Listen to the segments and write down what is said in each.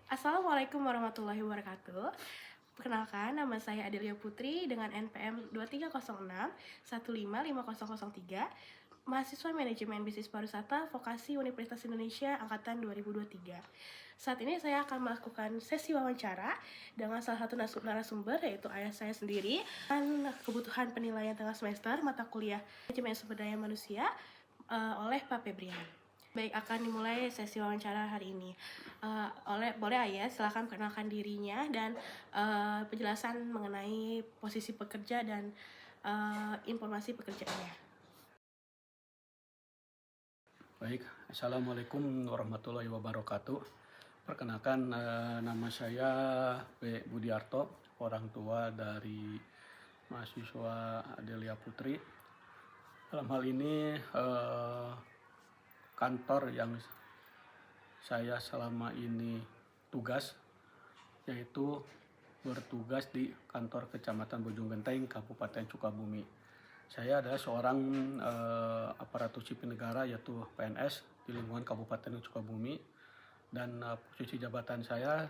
Assalamualaikum warahmatullahi wabarakatuh. Perkenalkan, nama saya Adelia Putri dengan NPM 2306 155003, mahasiswa Manajemen Bisnis Pariwisata Vokasi Universitas Indonesia angkatan 2023. Saat ini saya akan melakukan sesi wawancara dengan salah satu narasumber, yaitu ayah saya sendiri, dan kebutuhan penilaian tengah semester mata kuliah Manajemen Sumber Daya Manusia oleh Pak Febrian. Baik, akan dimulai sesi wawancara hari ini. Boleh Ayah silakan perkenalkan dirinya dan penjelasan mengenai posisi pekerja dan informasi pekerjaannya. Baik, Assalamualaikum warahmatullahi wabarakatuh. Perkenalkan, nama saya B. Budiarto, orang tua dari mahasiswa Adelia Putri. Dalam hal ini, kantor yang saya selama ini tugas, yaitu bertugas di kantor Kecamatan Bojong Genteng, Kabupaten Sukabumi. Saya adalah seorang aparatur sipil negara, yaitu PNS di lingkungan Kabupaten Sukabumi, dan posisi jabatan saya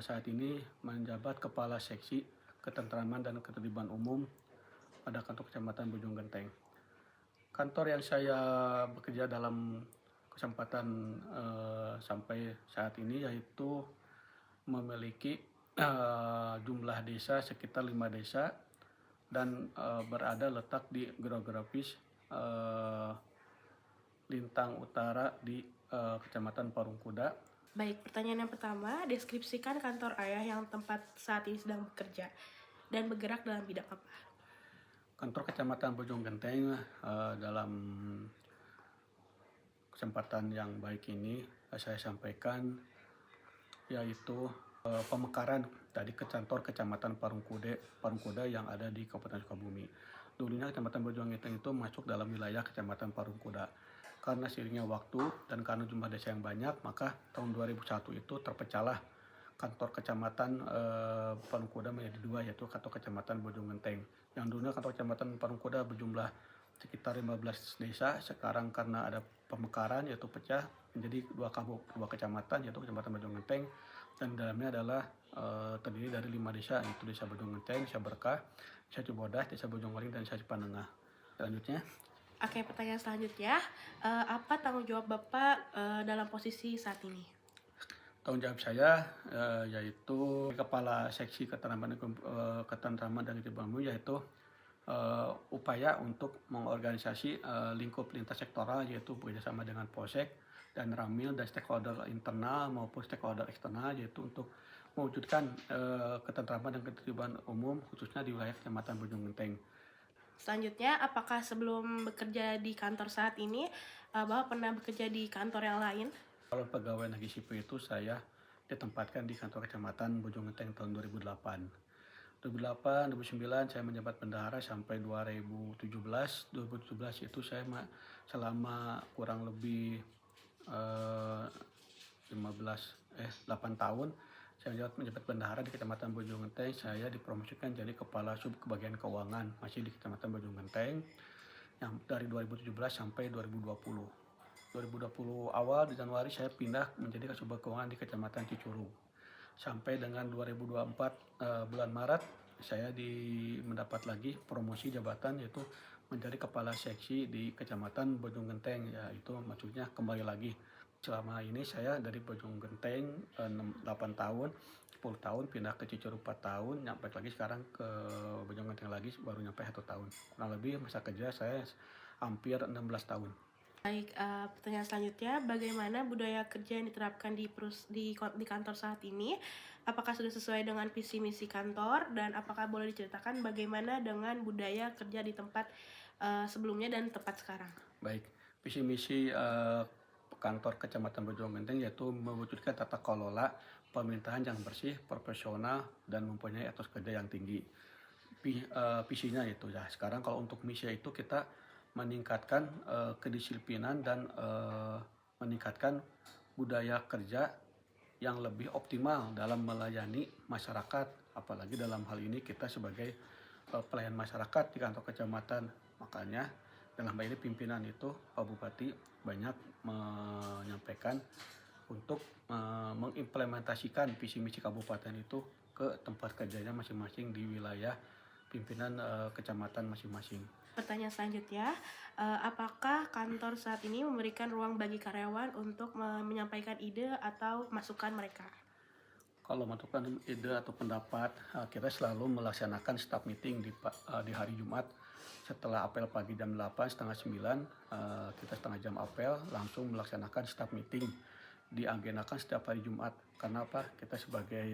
saat ini menjabat Kepala Seksi Ketentraman dan Ketertiban Umum pada kantor Kecamatan Bojong Genteng. Kantor yang saya bekerja dalam kesempatan sampai saat ini yaitu memiliki jumlah desa sekitar 5 desa dan berada letak di geografis Lintang Utara di Kecamatan Parungkuda. Baik, pertanyaan yang pertama, deskripsikan kantor Ayah yang tempat saat ini sedang bekerja dan bergerak dalam bidang apa? Kantor Kecamatan Bojong Genteng dalam kesempatan yang baik ini saya sampaikan yaitu pemekaran dari kantor Kecamatan Parungkuda yang ada di Kabupaten Sukabumi. Dulunya Kecamatan Bojong Genteng itu masuk dalam wilayah Kecamatan Parungkuda. Karena seiringnya waktu dan karena jumlah desa yang banyak, maka tahun 2001 itu terpecahlah kantor Kecamatan Parungkuda menjadi dua, yaitu kantor Kecamatan Bojong Genteng. Yang dulunya kantor Kecamatan Parungkuda berjumlah sekitar 15 desa, sekarang karena ada pemekaran yaitu pecah menjadi dua kecamatan, yaitu Kecamatan Bojong Genteng, dan dalamnya adalah terdiri dari 5 desa, yaitu Desa Bojong Genteng, Desa Berkah, Desa Cibodas, Desa Bojongwaring, dan Desa Cipanengah. Selanjutnya, Oke, pertanyaan selanjutnya, apa tanggung jawab Bapak dalam posisi saat ini? tanggung jawab saya yaitu Kepala Seksi Ketentraman dan Ketertiban Umum, yaitu upaya untuk mengorganisasi lingkup lintas sektoral, yaitu bekerjasama dengan Polsek dan Ramil dan stakeholder internal maupun stakeholder eksternal, yaitu untuk mewujudkan ketentraman dan ketertiban umum khususnya di wilayah Kecamatan Bojong Genteng. Selanjutnya, apakah sebelum bekerja di kantor saat ini, Bapak pernah bekerja di kantor yang lain? Kalau pegawai negeri sipil itu saya ditempatkan di kantor Kecamatan Bojong Genteng tahun 2008. 2008, 2009 saya menjabat bendahara sampai 2017. 2017 itu saya selama kurang lebih 8 tahun saya menjabat bendahara di Kecamatan Bojong Genteng. Saya dipromosikan jadi Kepala Sub Kebagian Keuangan masih di Kecamatan Bojong Genteng yang dari 2017 sampai 2020. 2020 awal di Januari saya pindah menjadi Kasubag Keuangan di Kecamatan Cicurug. Sampai dengan 2024 bulan Maret saya mendapat lagi promosi jabatan, yaitu menjadi Kepala Seksi di Kecamatan Bojong Genteng. Ya, itu maksudnya kembali lagi. Selama ini saya dari Bojong Genteng 8 tahun, 10 tahun pindah ke Cicurug 4 tahun, nyampe lagi sekarang ke Bojong Genteng lagi baru nyampe 1 tahun. Kurang lebih masa kerja saya hampir 16 tahun. Baik, pertanyaan selanjutnya, bagaimana budaya kerja yang diterapkan di kantor saat ini? Apakah sudah sesuai dengan visi misi kantor, dan apakah boleh diceritakan bagaimana dengan budaya kerja di tempat sebelumnya dan tempat sekarang? Baik, visi misi kantor Kecamatan Bojong Genteng yaitu mewujudkan tata kelola pemerintahan yang bersih, profesional, dan mempunyai etos kerja yang tinggi. Visinya itu ya. Sekarang kalau untuk misi itu kita meningkatkan kedisiplinan dan meningkatkan budaya kerja yang lebih optimal dalam melayani masyarakat, apalagi dalam hal ini kita sebagai pelayan masyarakat di kantor kecamatan. Makanya dalam hal ini pimpinan itu Pak Bupati banyak menyampaikan untuk mengimplementasikan visi misi kabupaten itu ke tempat kerjanya masing-masing di wilayah pimpinan kecamatan masing-masing. Pertanyaan selanjutnya, apakah kantor saat ini memberikan ruang bagi karyawan untuk menyampaikan ide atau masukan mereka? Kalau masukan ide atau pendapat, kita selalu melaksanakan staff meeting di hari Jumat setelah apel pagi jam 8, setengah 9, kita setengah jam apel langsung melaksanakan staff meeting, diagendakan setiap hari Jumat. Karena apa? Kita sebagai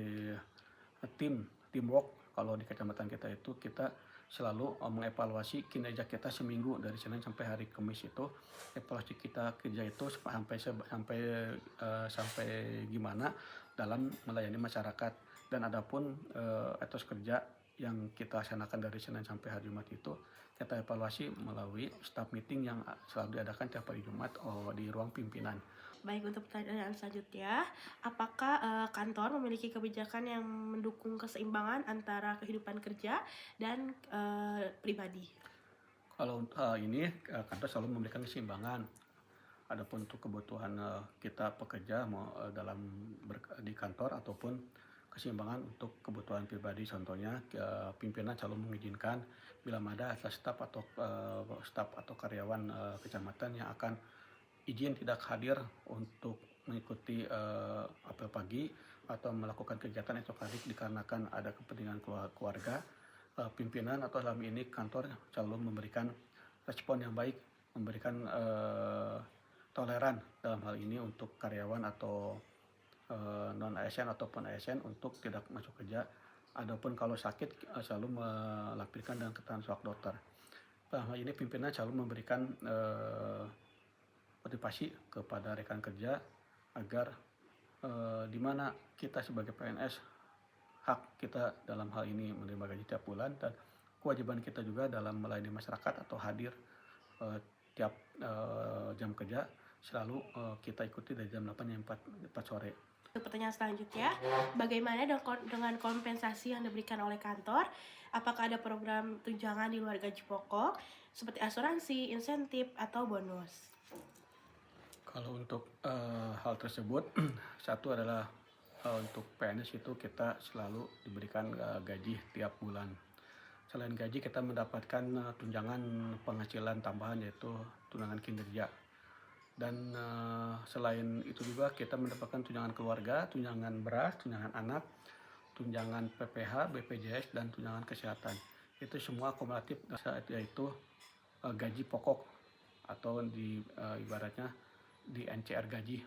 teamwork, kalau di kecamatan kita itu kita selalu mengevaluasi kinerja kita seminggu dari Senin sampai hari Kamis. Itu evaluasi kita kerja itu sampai gimana dalam melayani masyarakat. Dan adapun etos kerja yang kita laksanakan dari Senin sampai hari Jumat itu kita evaluasi melalui staff meeting yang selalu diadakan tiap hari Jumat di ruang pimpinan. Baik, untuk pertanyaan selanjutnya, apakah kantor memiliki kebijakan yang mendukung keseimbangan antara kehidupan kerja dan pribadi? Kalau ini kantor selalu memberikan keseimbangan. Adapun untuk kebutuhan kita pekerja mau di kantor ataupun keseimbangan untuk kebutuhan pribadi, contohnya pimpinan selalu mengizinkan bila ada staf atau karyawan kecamatan yang akan izin tidak hadir untuk mengikuti apel pagi atau melakukan kegiatan esok hari dikarenakan ada kepentingan keluarga, pimpinan atau dalam ini kantor selalu memberikan respon yang baik, memberikan toleran dalam hal ini untuk karyawan atau non ASN ataupun ASN untuk tidak masuk kerja. Adapun kalau sakit selalu melampirkan dengan keterangan swab dokter. Dalam hal ini pimpinan selalu memberikan motivasi kepada rekan kerja agar di mana kita sebagai PNS hak kita dalam hal ini menerima gaji tiap bulan dan kewajiban kita juga dalam melayani masyarakat atau hadir tiap jam kerja selalu kita ikuti dari jam 8 sampai 4 sore. Untuk pertanyaan selanjutnya, bagaimana dengan kompensasi yang diberikan oleh kantor? Apakah ada program tunjangan di luar gaji pokok seperti asuransi, insentif, atau bonus? Kalau untuk hal tersebut, satu adalah untuk PNS itu kita selalu diberikan gaji tiap bulan. Selain gaji kita mendapatkan tunjangan penghasilan tambahan yaitu tunjangan kinerja. Dan selain itu juga kita mendapatkan tunjangan keluarga, tunjangan beras, tunjangan anak, tunjangan PPH, BPJS, dan tunjangan kesehatan. Itu semua kumulatif yaitu gaji pokok atau ibaratnya di NCR gaji,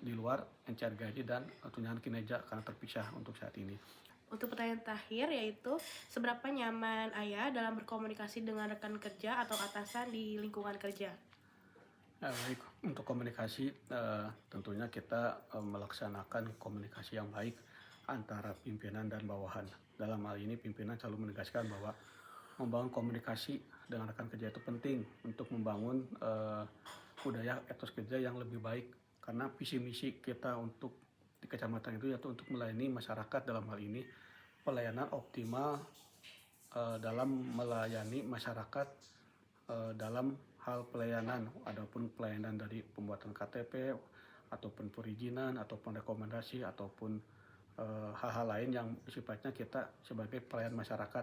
di luar NCR gaji dan tunjangan kinerja karena terpisah untuk saat ini. Untuk pertanyaan terakhir yaitu seberapa nyaman Ayah dalam berkomunikasi dengan rekan kerja atau atasan di lingkungan kerja? Baik, untuk komunikasi tentunya kita melaksanakan komunikasi yang baik antara pimpinan dan bawahan. Dalam hal ini pimpinan selalu menegaskan bahwa membangun komunikasi dengan rekan kerja itu penting untuk membangun budaya etos kerja yang lebih baik, karena visi misi kita untuk di kecamatan itu yaitu untuk melayani masyarakat, dalam hal ini pelayanan optimal dalam melayani masyarakat dalam hal pelayanan, adapun pelayanan dari pembuatan KTP ataupun perizinan ataupun rekomendasi ataupun hal-hal lain yang sifatnya kita sebagai pelayan masyarakat.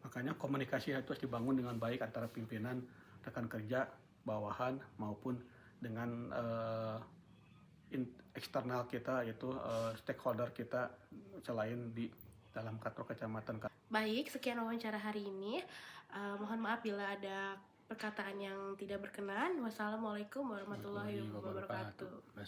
Makanya komunikasi itu harus dibangun dengan baik antara pimpinan, rekan kerja, bawahan maupun dengan eksternal kita yaitu stakeholder kita selain di dalam kantor kecamatan. Baik, sekian wawancara hari ini. Mohon maaf bila ada perkataan yang tidak berkenan. Wassalamualaikum warahmatullahi wabarakatuh.